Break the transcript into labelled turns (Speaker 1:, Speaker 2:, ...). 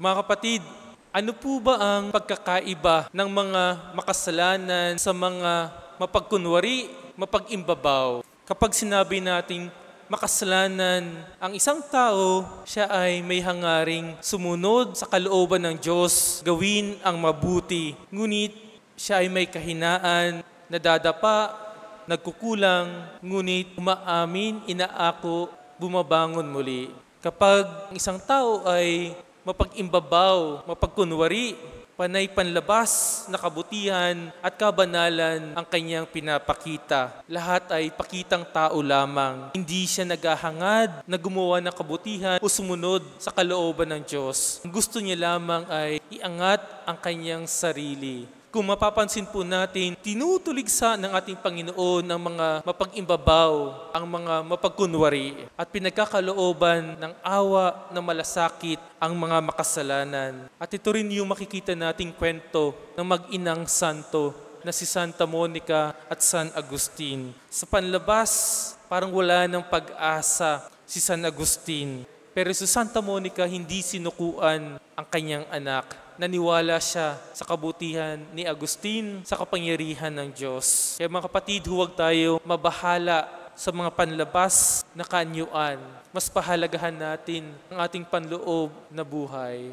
Speaker 1: Mga kapatid, ano po ba ang pagkakaiba ng mga makasalanan sa mga mapagkunwari, mapag-imbabaw? Kapag sinabi nating makasalanan ang isang tao, siya ay may hangaring sumunod sa kalooban ng Diyos, gawin ang mabuti. Ngunit siya ay may kahinaan, nadadapa, nagkukulang, ngunit umaamin, inaako, bumabangon muli. Kapag ang isang tao ay mapag-imbabaw, mapagkunwari, panay panlabas na kabutihan at kabanalan ang kanyang pinapakita. Lahat ay pakitang tao lamang. Hindi siya naghahangad na gumawa ng kabutihan o sumunod sa kalooban ng Diyos. Ang gusto niya lamang ay iangat ang kanyang sarili. Kung mapapansin po natin, tinutuligsa ng ating Panginoon ang mga mapag-imbabaw, ang mga mapagkunwari, at pinagkakalooban ng awa na malasakit ang mga makasalanan. At ito rin yung makikita nating kwento ng mag-inang santo na si Santa Monica at San Agustin. Sa panlabas, parang wala ng pag-asa si San Agustin. Pero si Santa Monica hindi sinukuan ang kanyang anak. Naniwala siya sa kabutihan ni Agustin, sa kapangyarihan ng Diyos. Kaya mga kapatid, huwag tayo mabahala sa mga panlabas na kaanyuan. Mas pahalagahan natin ang ating panloob na buhay.